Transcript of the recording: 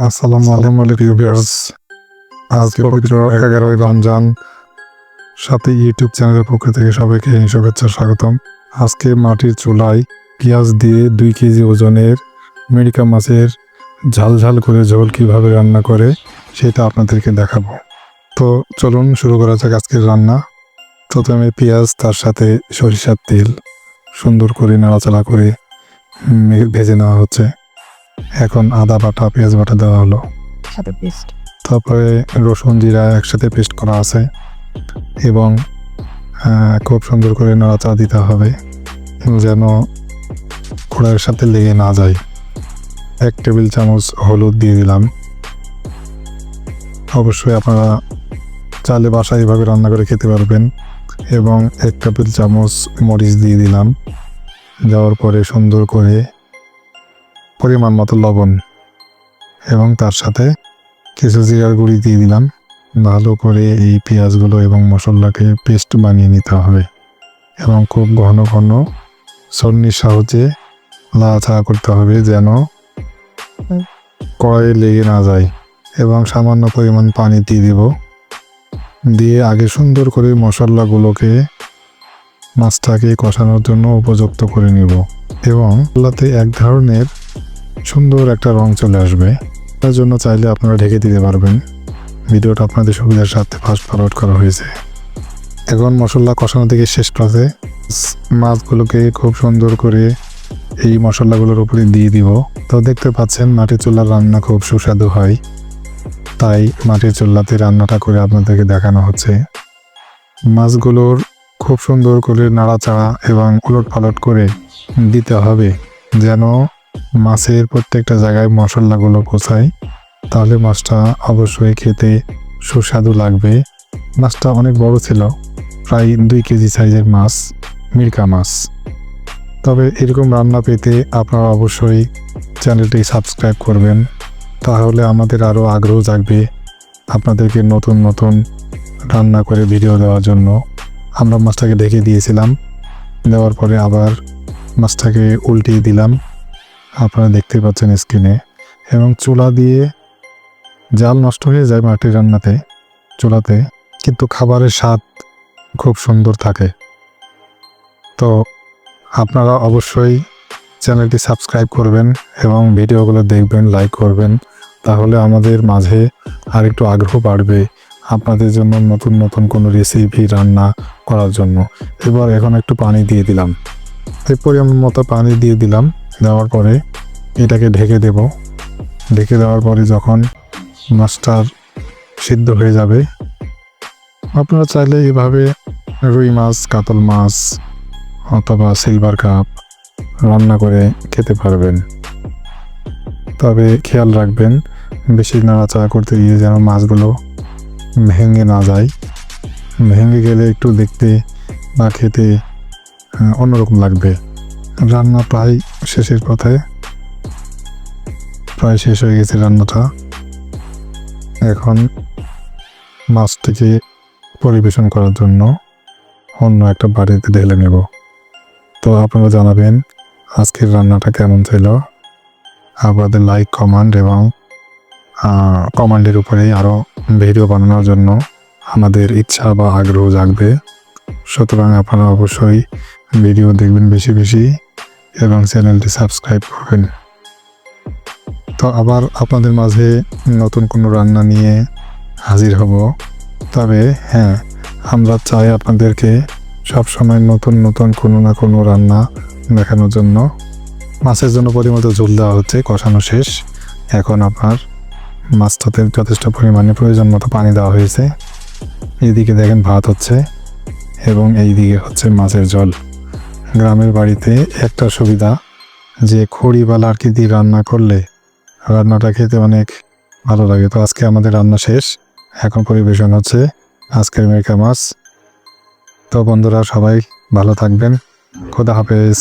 আসসালামু আলাইকুম ভিউয়ার্স। আজকে পবিত্র 11ই রমজান, সাথে ইউটিউব চ্যানেলের পক্ষ থেকে সবাইকে শুভেচ্ছা স্বাগতম। আজকে মাটির চুলায় পেঁয়াজ দিয়ে 2 কেজি ওজনের মিরকা মাছের ঝাল ঝাল করে ঝোল কীভাবে রান্না করে সেটা আপনাদেরকে দেখাবো। তো চলুন শুরু করা যাক আজকের রান্না। প্রথমে পেঁয়াজ, তার সাথে সরিষার তেল সুন্দর করে নাড়াচাড়া করে ভেজে নেওয়া হচ্ছে। এখন আদা বাটা, পেঁয়াজ বাটা দেওয়া হলো, তারপরে রসুন জিরা একসাথে পেস্ট করা আছে এবং খুব সুন্দর করে নাড়াচাড়া দিতে হবে যেন কড়াইয়ের সাথে লেগে না যায়। 1 টেবিল চামচ হলুদ দিয়ে দিলাম। অবশ্যই আপনারা চাইলে বাসায় এভাবে রান্না করে খেতে পারবেন। এবং 1 টেবিল চামচ মরিচ দিয়ে দিলাম। দেওয়ার পরে সুন্দর করে পরিমাণ মতো লবণ এবং তার সাথে কিছু জিরার গুঁড়ি দিয়ে দিলাম। ভালো করে এই পেঁয়াজগুলো এবং মশলাকে পেস্ট বানিয়ে নিতে হবে এবং খুব ঘন ঘন ছন্নির সাহায্যে নাড়াচাড়া করতে হবে যেন কড়াইয়ে লেগে না যায়। এবং সামান্য পরিমাণ পানি দিয়ে দেব। দিয়ে আগে সুন্দর করে মশলাগুলোকে মাছটাকে কষানোর জন্য উপযুক্ত করে নিব এবং মশলাতে এক ধরনের সুন্দর একটা রং চলে আসবে। তার জন্য চাইলে আপনারা ঢেকে দিতে পারবেন। ভিডিওটা আপনাদের সুবিধার সাথে ফাস্ট ফরওয়ার্ড করা হয়েছে। এখন মশলা কষানো থেকে শেষ পথে মাছগুলোকে খুব সুন্দর করে এই মশলাগুলোর উপরে দিয়ে দিব। তো দেখতে পাচ্ছেন মাটির চুলার রান্না খুব সুস্বাদু হয়, তাই মাটির চুলাতে রান্নাটা করে আপনাদেরকে দেখানো হচ্ছে। মাছগুলোর খুব সুন্দর করে নাড়াচাড়া এবং উলট পালট করে দিতে হবে যেন মাছের প্রত্যেকটা জায়গায় মশলাগুলো পৌঁছায়। তাহলে মাছটা অবশ্যই খেতে সুস্বাদু লাগবে। মাছটা অনেক বড় ছিল, প্রায় 2 কেজি সাইজের মাছ, মিরকা মাছ। তবে এরকম রান্না পেতে আপনারা অবশ্যই চ্যানেলটি সাবস্ক্রাইব করবেন, তাহলে আমাদের আরও আগ্রহ জাগবে আপনাদেরকে নতুন নতুন রান্না করে ভিডিও দেওয়ার জন্য। আমরা মাছটাকে ঢেকে দিয়েছিলাম, দেওয়ার পরে আবার মাছটাকে উল্টিয়ে দিলাম, আপনারা দেখতে পাচ্ছেন স্ক্রিনে। এবং চুলা দিয়ে জাল নষ্ট হয়ে যায় মাটির রান্নাতে চুলাতে, কিন্তু খাবারের স্বাদ খুব সুন্দর থাকে। তো আপনারা অবশ্যই চ্যানেলটি সাবস্ক্রাইব করবেন এবং ভিডিওগুলো দেখবেন, লাইক করবেন, তাহলে আমাদের মাঝে আর একটু আগ্রহ বাড়বে আপনাদের জন্য নতুন নতুন কোনো রেসিপি রান্না করার জন্য। এখন একটু পানি দিয়ে দিলাম, এই পরিমাণ মতো পানি দিয়ে দিলাম। দেওয়ার পরে এটাকে ঢেকে দেব। ঢেকে দেওয়ার পরে যখন মাছটার সিদ্ধ হয়ে যাবে, আপনারা চাইলে এভাবে রুই মাছ, কাতল মাছ অথবা সিলভার কাপ রান্না করে খেতে পারবেন। তবে খেয়াল রাখবেন বেশি নাড়াচাড়া করতে গিয়ে যেন মাছগুলো ভেঙে না যায়। ভেঙে গেলে একটু দেখতে বা খেতে অন্যরকম লাগবে। রান্না প্রায় শেষের পথে, প্রায় শেষ হয়ে গেছে রান্নাটা। এখন মাছটিকে পরিবেশন করার জন্য অন্য একটা বাড়িতে ঢেলে নেব। তো আপনারা জানাবেন আজকের রান্নাটা কেমন ছিল। আপনাদের লাইক, কমেন্ট এবং কমেন্টের উপরেই আরও ভিডিও বানানোর জন্য আমাদের ইচ্ছা বা আগ্রহ জাগবে। সুতরাং আপনারা অবশ্যই ভিডিও দেখবেন বেশি বেশি এবং চ্যানেলটি সাবস্ক্রাইব করবেন। তো আবার আপনাদের মাঝে নতুন কোনো রান্না নিয়ে হাজির হব। তবে হ্যাঁ, আমরা চাই আপনাদেরকে সবসময় নতুন নতুন কোনো না কোনো রান্না দেখানোর জন্য। মাছের জন্য পরিমতো ঝোল দেওয়া হচ্ছে, কষানো শেষ। এখন আপনার মাছটাতে যথেষ্ট পরিমাণে প্রয়োজন মতো পানি দেওয়া হয়েছে। এইদিকে দেখেন ভাত হচ্ছে এবং এই দিকে হচ্ছে মাছের ঝোল। গ্রামের বাড়িতে একটা সুবিধা যে খড়ি বা লাড়কি দিয়ে রান্না করলে রান্নাটা খেতে অনেক ভালো লাগে। তো আজকে আমাদের রান্না শেষ, এখন পরিবেশন হচ্ছে আজকের মিরকা মাছ। তো বন্ধুরা সবাই ভালো থাকবেন, খোদা হাফেজ।